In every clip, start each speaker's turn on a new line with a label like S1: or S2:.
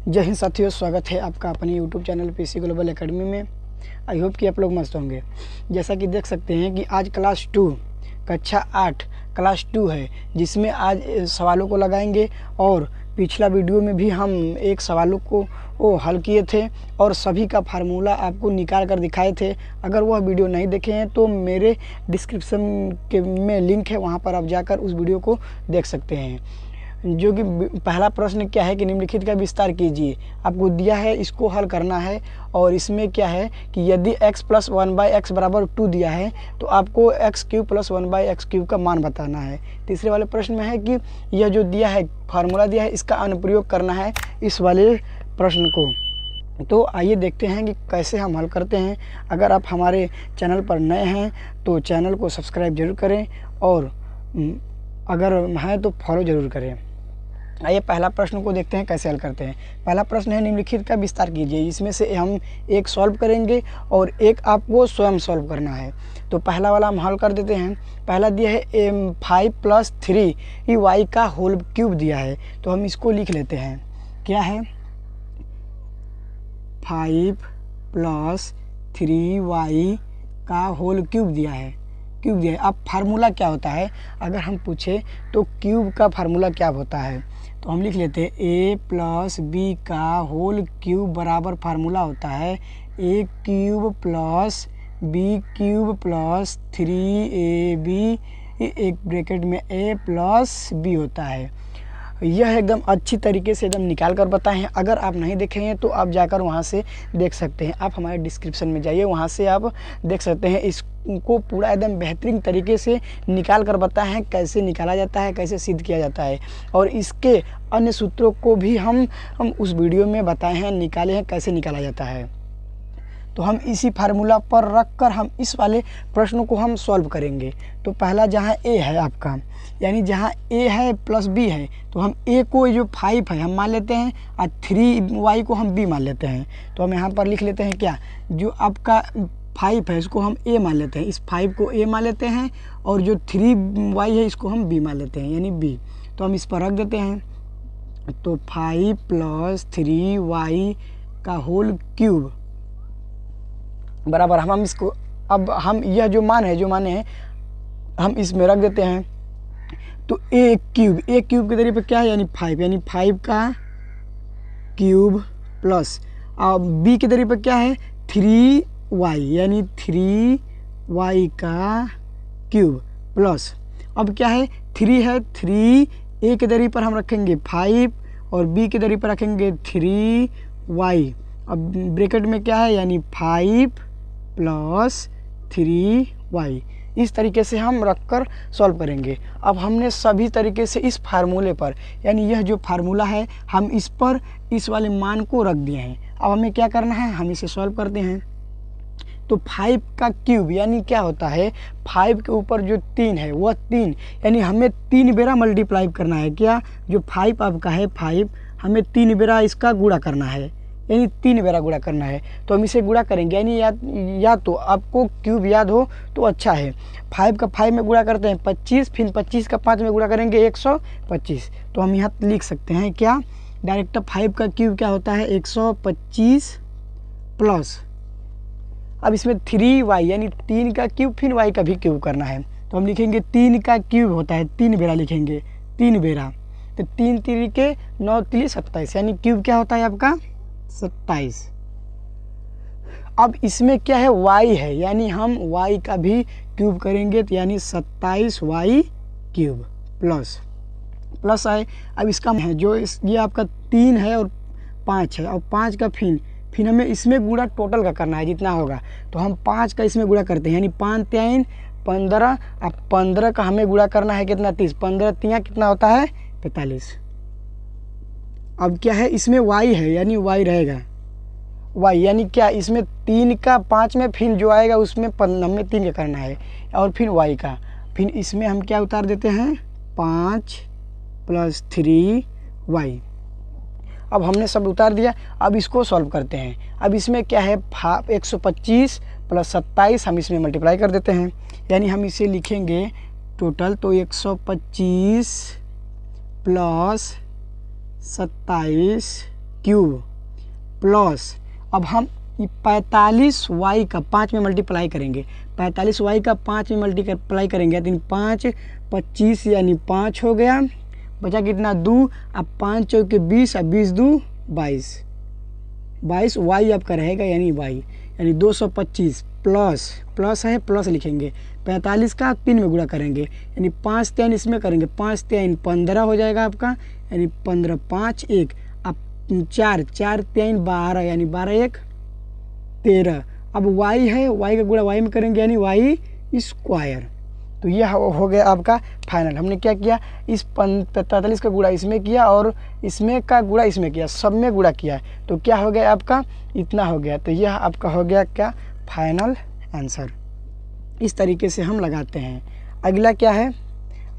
S1: जय हिंद साथियों, स्वागत है आपका अपने YouTube channel PC global academy में। आई होप कि आप लोग मस्त होंगे। जैसा कि देख सकते हैं कि आज क्लास 2 कक्षा 8 क्लास 2 है, जिसमें आज सवालों को लगाएंगे। और पिछला वीडियो में भी हम एक सवालों को हल किए थे और सभी का फार्मूला आपको निकाल कर दिखाए थे। अगर वह वीडियो नहीं देखे हैं तो मेरे डिस्क्रिप्शन में लिंक है, वहाँ पर आप जाकर उस वीडियो को देख सकते हैं। जो कि पहला प्रश्न क्या है कि निम्नलिखित का विस्तार कीजिए। आपको दिया है, इसको हल करना है। और इसमें क्या है कि यदि x + 1/x = 2 दिया है तो आपको x³ + 1/x³ का मान बताना है। तीसरे वाले प्रश्न में है कि यह जो दिया है फार्मूला दिया है, इसका अनुप्रयोग करना है इस वाले प्रश्न को। तो आइए देखते हैं कि कैसे हम हल करते हैं। अगर आप हमारे चैनल पर नए हैं तो चैनल को सब्सक्राइब जरूर करें और अगर हैं तो फॉलो ज़रूर करें। आइए पहला प्रश्न को देखते हैं कैसे हल करते हैं। पहला प्रश्न है निम्नलिखित का विस्तार कीजिए। इसमें से हम एक सॉल्व करेंगे और एक आपको स्वयं सॉल्व करना है। तो पहला वाला हम हल कर देते हैं। पहला दिया है 5 + 3y का होल क्यूब दिया है, तो हम इसको लिख लेते हैं। क्या है? 5 + 3y का होल क्यूब दिया है। क्यूब दिया है। अब फार्मूला क्या होता है अगर हम पूछे तो क्यूब का फार्मूला क्या होता है, तो हम लिख लेते हैं a + b का होल क्यूब बराबर फार्मूला होता है a³ + b³ + 3ab, एक ब्रैकेट में a + b होता है। यह एकदम अच्छी तरीके से एकदम निकाल कर बताए हैं। अगर आप नहीं देखे हैं तो आप जाकर वहां से देख सकते हैं। आप हमारे डिस्क्रिप्शन में जाइए, वहां से आप देख सकते हैं। इसको पूरा एकदम बेहतरीन तरीके से निकाल कर बताए हैं कैसे निकाला जाता है, कैसे सिद्ध किया जाता है। और इसके अन्य सूत्रों को भी हम उस वीडियो में बताए हैं, निकाले हैं कैसे निकाला जाता है। तो हम इसी फार्मूला पर रख कर हम इस वाले प्रश्नों को हम सॉल्व करेंगे। तो पहला जहाँ a है आपका, यानी जहाँ a है + b है, तो हम a को जो 5 है हम मान लेते हैं और 3y को हम b मान लेते हैं। तो हम यहाँ पर लिख लेते हैं क्या, जो आपका 5 है इसको हम a मान लेते हैं, इस 5 को a मान लेते हैं। और जो 3y है इसको हम b मान लेते हैं, यानी b। तो हम इस पर रख देते हैं। तो 5 + 3y का होल क्यूब बराबर हम इसको, अब हम यह जो मान है, जो माने हैं हम इसमें रख देते हैं। तो a³ की जगह पे क्या है, यानी 5, यानी 5 का क्यूब प्लस b की जगह पे क्या है 3y, यानी 3y का क्यूब प्लस, अब क्या है 3 है, 3 a की जगह पर हम रखेंगे 5 और b की जगह पर रखेंगे 3y। अब ब्रैकेट में क्या है, यानी 5 + 3y। इस तरीके से हम रखकर सॉल्व करेंगे। अब हमने सभी तरीके से इस फार्मूले पर, यानी यह जो फार्मूला है हम इस पर इस वाले मान को रख दिए हैं। अब हमें क्या करना है, हम इसे सॉल्व करते हैं। तो 5 का क्यूब यानी क्या होता है, 5 के ऊपर जो 3 है वह 3, यानी हमें 3 बेरा मल्टीप्लाई करना है। क्या, जो 5 आपका है 5, हमें 3 बेरा इसका गुणा करना है, यानी 3 बेरा गुणा करना है। तो हम इसे गुणा करेंगे, यानी या तो आपको क्यूब याद हो तो अच्छा है। 5 का 5 में गुणा करते हैं 25, फिर 25 का 5 में गुणा करेंगे 125। तो हम यहाँ लिख सकते हैं क्या, डायरेक्ट 5 का क्यूब क्या होता है 125 प्लस, अब इसमें 3y यानी 3 का क्यूब फिर y का भी क्यूब करना है। तो हम लिखेंगे 3 का क्यूब होता है, 3 बेरा लिखेंगे, 3 बेरा। तो 3 3 के 9 3 27, यानी क्यूब क्या होता है आपका 27। अब इसमें क्या है y है, यानी हम y का भी क्यूब करेंगे, तो यानी 27y क्यूब प्लस है। अब इसका है जो ये आपका 3 है और 5 है, और 5 का फिर हमें इसमें गुणा टोटल का करना है जितना होगा। तो हम 5 का इसमें गुणा करते हैं, यानी 5 3 15, अब 15 का हमें गुणा करना है कितना 30, 15 3 कितना होता है 45। अब क्या है इसमें y है, यानी y रहेगा y, यानी क्या इसमें 3 का 5 में फिर जो आएगा उसमें हमें 3 का करना है, और फिर y का, फिर इसमें हम क्या उतार देते हैं 5 + 3y। अब हमने सब उतार दिया। अब इसको सॉल्व करते हैं। अब इसमें क्या है 125 + 27 हम इसमें मल्टीप्लाई कर देते हैं, यानी हम इसे लिखेंगे टोटल। तो 125 + 27 क्यूब प्लस, अब हम 45y का 5 में मल्टीप्लाई करेंगे, 45y का 5 में मल्टीप्लाई करेंगे तो 5 25 यानी 5 हो गया, बचा कितना 2, अब 5 चौके 20, अब 20 2 22, 22 y आपका रहेगा यानी y यानी 225 प्लस, प्लस है प्लस लिखेंगे, 45 का 3 में गुणा करेंगे यानी 5 3 इसमें करेंगे, 5 3 15 हो जाएगा आपका, यानी 15 5 1, अब 4 4 3 12 यानी 12 1 13, अब y है, y का गुणा y में करेंगे यानी y स्क्वायर। तो यह हो गया आपका फाइनल। हमने क्या किया, इस 45 का गुणा इसमें किया और इसमें का गुणा इसमें किया, सब में गुणा किया, तो क्या हो गया आपका इतना हो गया। तो यह आपका हो गया क्या फाइनल आंसर। इस तरीके से हम लगाते हैं। अगला क्या है,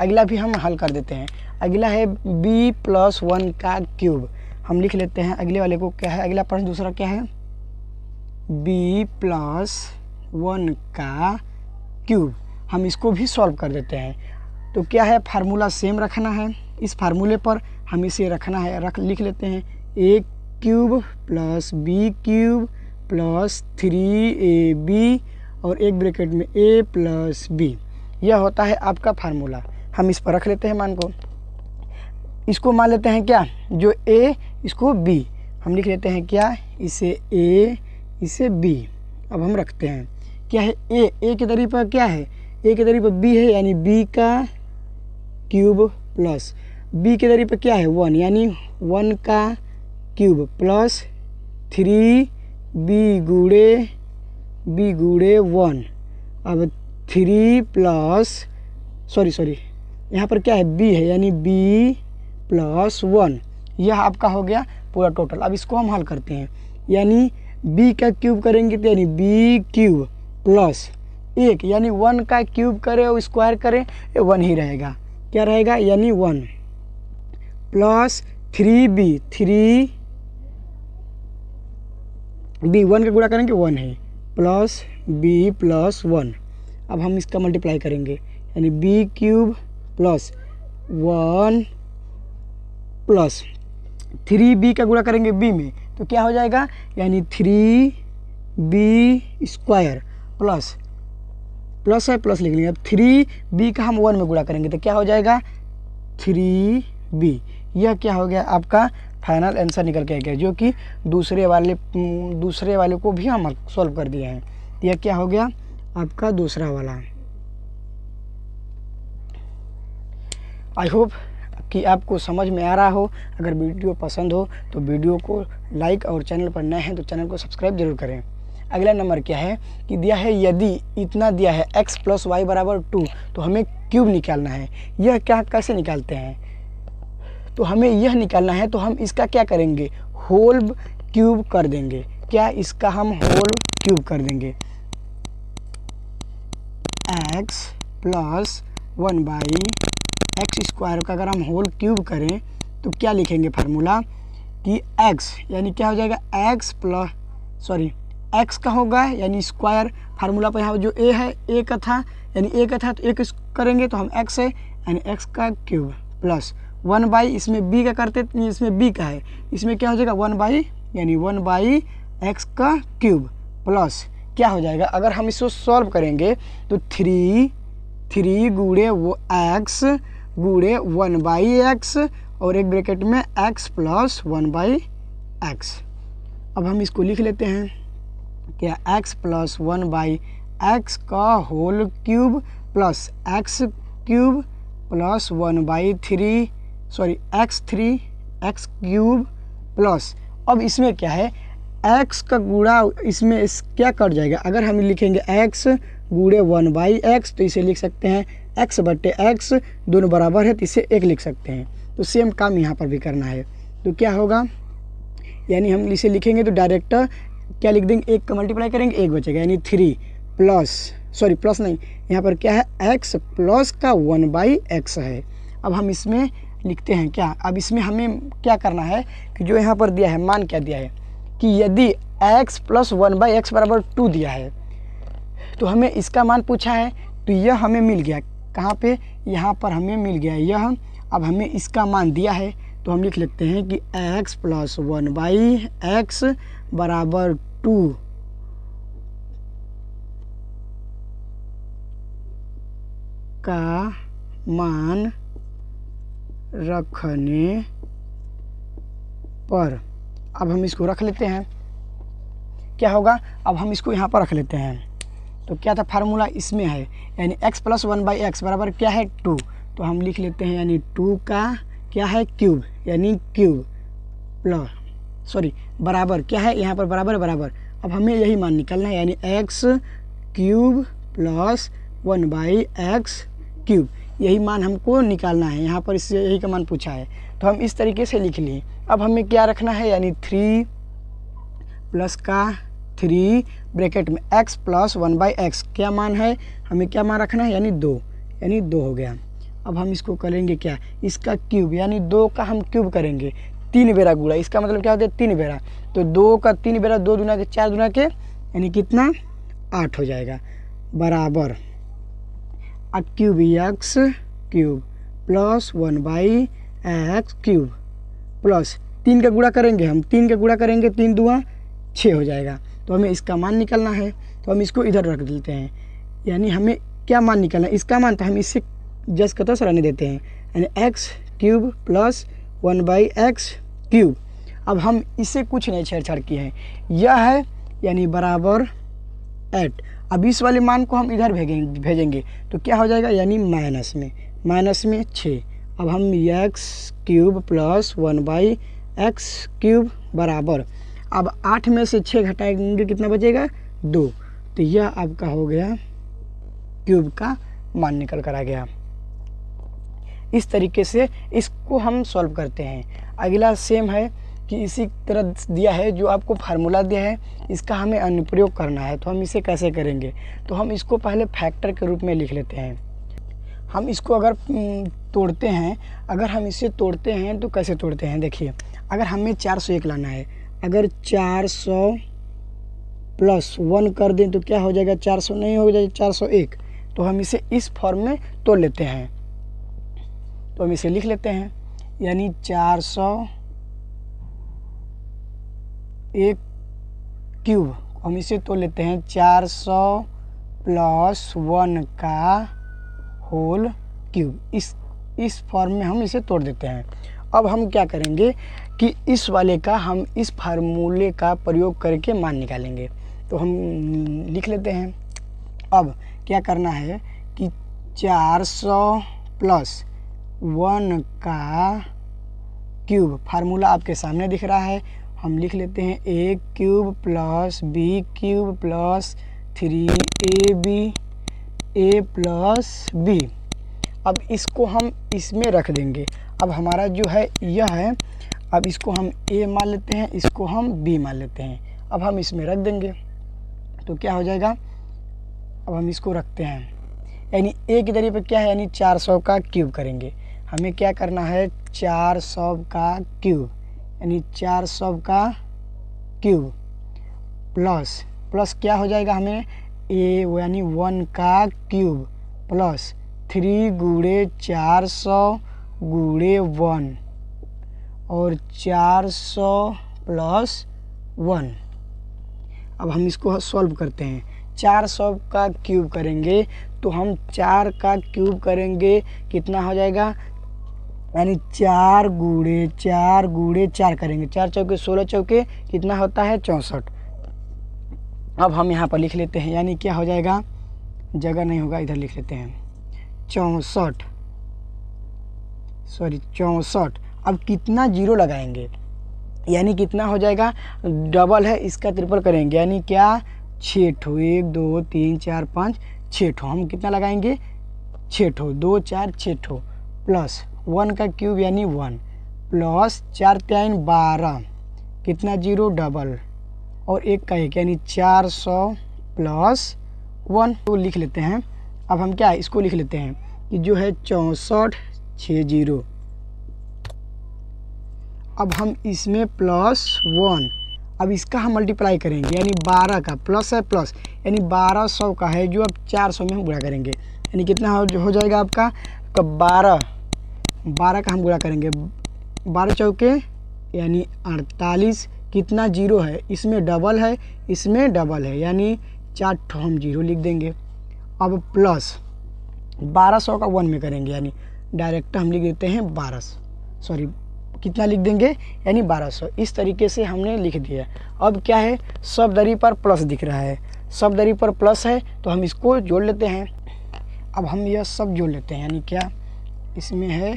S1: अगला भी हम हल कर देते हैं। अगला है b+1 का क्यूब। हम लिख लेते हैं अगले वाले को। क्या है अगला प्रश्न दूसरा क्या है, b+1 का क्यूब। हम इसको भी सॉल्व कर देते हैं। तो क्या है, फार्मूला सेम रखना है, इस फार्मूले पर हम इसे रखना है, लिख लेते हैं a cube plus b cube plus 3ab और एक ब्रैकेट में a प्लस b। यह होता है आपका फार्मूला। हम इस पर रख लेते हैं मान को, इसको मान लेते हैं क्या, जो a इसको b, हम लिख लेते हैं क्या, इसे a इसे b। अब हम रखते हैं क्या है, a की दरी पर क्या है, a की दरी पर b है यानी b का क्यूब प्लस b की दरी पर क्या है 1 यानी 1 का क्यूब प्लस 3b गुणे 1। अब 3 प्लस सॉरी यहाँ पर क्या है b है यानी b प्लस 1। यह आपका हो गया पूरा टोटल। अब इसको हम हल करते हैं, यानी b का क्यूब करेंगे तो यानी b क्यूब प्लस 1 यानी 1 का क्यूब करे और स्क्वायर करे 1 ही रहेगा, क्या रहेगा यानी 1 प्लस 3b 1 का गुणा करेंगे 1 है प्लस b प्लस 1। अब हम इसका मल्टीप्लाई करेंगे यानी b cube plus 1 plus 3b का गुणा करेंगे b में तो क्या हो जाएगा यानी 3b स्क्वायर प्लस है प्लस लिख लेंगे। अब 3b का हम 1 में गुणा करेंगे तो क्या हो जाएगा 3b। यह क्या हो गया आपका फाइनल आंसर निकल के आ गया, जो कि दूसरे वाले को भी हम सॉल्व कर दिए हैं। यह क्या हो गया आपका दूसरा वाला। आई होप कि आपको समझ में आ रहा हो। अगर वीडियो पसंद हो तो वीडियो को लाइक और चैनल पर नए हैं तो चैनल को सब्सक्राइब जरूर करें। अगला नंबर क्या है कि दिया है यदि इतना दिया है x + y = 2 तो हमें क्यूब निकालना है। यह क्या कैसे निकालते हैं, तो हमें यह निकालना है तो हम इसका क्या करेंगे होल क्यूब कर देंगे। क्या इसका हम होल क्यूब कर देंगे, x + 1/x² का अगर हम होल क्यूब करें तो क्या लिखेंगे फार्मूला कि x यानी क्या हो जाएगा x का होगा यानी स्क्वायर। फार्मूला पर यहाँ जो a है a का था यानी a का था तो एक करेंगे तो हम x है यानी x का क्यूब प्लस 1/ इसमें b का करते इसमें b का है, इसमें क्या हो जाएगा 1/ यानी 1/x का क्यूब प्लस क्या हो जाएगा, अगर हम इसको सॉल्व करेंगे तो 3 गुणे वो x गुणे 1/x और एक ब्रैकेट में x प्लस 1/x। अब हम इसको लिख लेते हैं क्या x + 1/x का whole cube plus x cube plus 1/3 x cube plus. अब इसमें क्या है x का गुणा इसमें क्या कट जाएगा, अगर हम लिखेंगे x गुणे 1/x तो इसे लिख सकते हैं x/x, दोनों बराबर है तो इसे 1 लिख सकते हैं। तो सेम काम यहाँ पर भी करना है। तो क्या होगा यानी हम इसे लिखेंगे तो डायरेक्ट क्या लिख देंगे, 1 का मल्टीप्लाई करेंगे 1 बचेगा यानी 3 प्लस नहीं, यहाँ पर क्या है x प्लस का 1/x है। अब हम इसमें लिखते हैं क्या, अब इसमें हमें क्या करना है कि जो यहाँ पर दिया है मान क्या दिया है कि यदि x + 1/x = 2 दिया है तो हमें इसका मान पूछा है तो यह हमें मिल गया। कहाँ पे, यहाँ पर हमें मिल गया यह। अब हमें इसका मान दिया है तो हम लिख लेते हैं कि x प्लस 1/x बराबर 2 का मान रखने पर। अब हम इसको रख लेते हैं, क्या होगा, अब हम इसको यहाँ पर रख लेते हैं। तो क्या था फार्मूला इसमें है, यानी x प्लस 1/x बराबर क्या है 2। तो हम लिख लेते हैं यानी 2 का क्या है क्यूब, यानी क्यूब प्लस बराबर क्या है यहाँ पर बराबर। अब हमें यही मान निकालना है, यानी x cube plus 1/x cube, यही मान हमको निकालना है। यहाँ पर इससे यही का मान पूछा है, तो हम इस तरीके से लिख लिए। अब हमें क्या रखना है, यानी 3 प्लस का 3 ब्रैकेट में x प्लस 1/x क्या मान है, हमें क्या मान रखना है, यानी 2 हो गया। अब हम इसको करेंगे क्या, इसका क्यूब, यानी 2 का हम क्यूब करेंगे 3 बेरा गुणा। इसका मतलब क्या होता है 3 बेरा, तो 2 का 3 बेरा 2 दूना के 4 दूना के यानी कितना 8 हो जाएगा, बराबर cube x cube plus 1/x cube plus 3 का गुणा करेंगे हम, 3 का गुणा करेंगे 3 दूना 6 हो जाएगा। तो हमें इसका मान निकालना है, तो हम इसको इधर रख देते हैं। यानी हमें क्या मान निकालना है, इसका मान, तो हम इससे जस का तस रहने देते हैं, यानी x cube plus 1/x cube. अब हम इससे कुछ नहीं छेड़छाड़ किए हैं, यह है यानी बराबर 8। अब इस वाले मान को हम इधर भेजेंगे तो क्या हो जाएगा, यानी माइनस में 6। अब हम x cube plus 1/x cube बराबर, अब 8 में से 6 घटाएंगे कितना बचेगा 2। तो यह आपका हो गया क्यूब का मान निकल कर आ गया। इस तरीके से इसको हम सॉल्व करते हैं। अगला सेम है कि इसी तरह दिया है, जो आपको फार्मूला दिया है इसका हमें अनुप्रयोग करना है। तो हम इसे कैसे करेंगे, तो हम इसको पहले फैक्टर के रूप में लिख लेते हैं। हम इसको अगर तोड़ते हैं, अगर हम इसे तोड़ते हैं तो कैसे तोड़ते हैं, देखिए अगर हमें 401 लाना है, अगर 400 प्लस 1 कर दें तो क्या हो जाएगा, 400 नहीं हो जाएगा 401। तो हम इसे इस फॉर्म में तोड़ लेते हैं। तो हम इसे लिख लेते हैं, यानी 401 क्यूब, हम इसे तोड़ लेते हैं 400 प्लस 1 का होल क्यूब। इस फॉर्म में हम इसे तोड़ देते हैं। अब हम क्या करेंगे कि इस वाले का हम इस फार्मूले का प्रयोग करके मान निकालेंगे। तो हम लिख लेते हैं। अब क्या करना है कि 400 प्लस 1 का क्यूब, फार्मूला आपके सामने दिख रहा है, हम लिख लेते हैं a cube plus b cube plus 3ab a plus b। अब इसको हम इसमें रख देंगे। अब हमारा जो है यह है, अब इसको हम a मान लेते हैं, इसको हम b मान लेते हैं। अब हम इसमें रख देंगे तो क्या हो जाएगा, अब हम इसको रखते हैं, यानी a की जगह पे क्या है, यानी 400 का क्यूब करेंगे। हमें क्या करना है, 400 का क्यूब, यानी 400 का क्यूब प्लस क्या हो जाएगा, हमें a यानी 1 का क्यूब प्लस 3 गुणे 400 गुणे 1 और 400 प्लस 1। अब हम इसको सॉल्व करते हैं। 400 का क्यूब करेंगे तो हम 4 का क्यूब करेंगे, कितना हो जाएगा, यानी 4 गुणे 4 करेंगे, 4 चौके 16 चौके कितना होता है 64। अब हम यहाँ पर लिख लेते हैं, यानी क्या हो जाएगा, जगह नहीं होगा इधर लिख लेते हैं 64। अब कितना जीरो लगाएंगे, यानी कितना हो जाएगा, डबल है इसका ट्रिपल करेंगे, यानी क्या 6 ठो, 1 2 3 4 5 6 ठो, हम कितना लगाएंगे 6 ठो, 2 4 6 ठो प्लस 1 का क्यूब यानी 1 प्लस 4 3 12 कितना जीरो डबल और 1 का 1 यानी 400 प्लस 1 तो लिख लेते हैं। अब हम क्या है इसको लिख लेते हैं कि जो है 6460। अब हम इसमें प्लस 1, अब इसका हम मल्टीप्लाई करेंगे, यानी 12 का प्लस है प्लस, यानी 1200 का है जो अब 400 में हम गुणा करेंगे, यानी कितना हो जाएगा आपका 12 का हम गुणा करेंगे 12 चौके यानी 48, कितना जीरो है, इसमें डबल है, इसमें डबल है, यानी 4 ठो हम जीरो लिख देंगे। अब प्लस 1200 का 1 में करेंगे, यानी डायरेक्ट हम लिख देते हैं 1200, सॉरी कितना लिख देंगे, यानी 1200। इस तरीके से हमने लिख दिया। अब क्या है, सब दरी पर प्लस दिख रहा है, सब दरी पर प्लस है तो हम इसको जोड़ लेते हैं। अब हम यह सब जोड़ लेते हैं, यानी क्या इसमें है,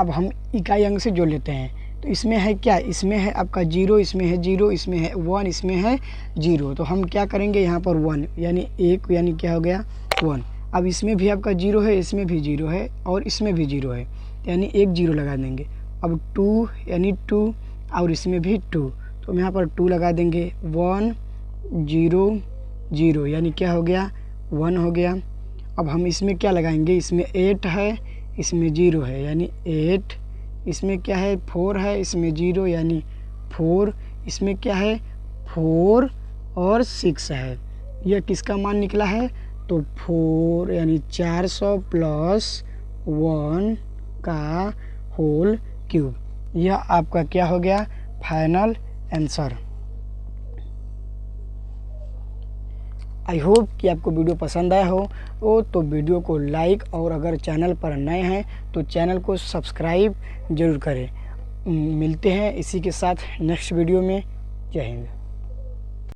S1: अब हम इकाई अंक से जोड़ लेते हैं। तो इसमें है क्या, इसमें है आपका 0, इसमें है 0, इसमें है 1, इसमें है 0। तो हम क्या करेंगे यहाँ पर 1, यानी 1, यानी क्या हो गया 1। अब इसमें भी आपका 0 है, इसमें भी 0 है और इसमें भी 0 है, यानी एक 0 लगा देंगे। अब 2 यानी 2 और इसमें भी 2, तो हम यहाँ पर 2 लगा देंगे। 1 0 0 यानी क्या हो गया 1 हो गया। अब हम इसमें क्या लगाएंगे, इसमें 8 है, इसमें 0 है, यानी 8। इसमें क्या है 4 है, इसमें 0 यानी 4। इसमें क्या है 4 और 6 है, यह किसका मान निकला है, तो 4 यानी 400 प्लस 1 का होल क्यूब। यह आपका क्या हो गया फाइनल आंसर। आई होप कि आपको वीडियो पसंद आया हो तो वीडियो को लाइक और अगर चैनल पर नए हैं तो चैनल को सब्सक्राइब ज़रूर करें। मिलते हैं इसी के साथ नेक्स्ट वीडियो में। जय हिंद।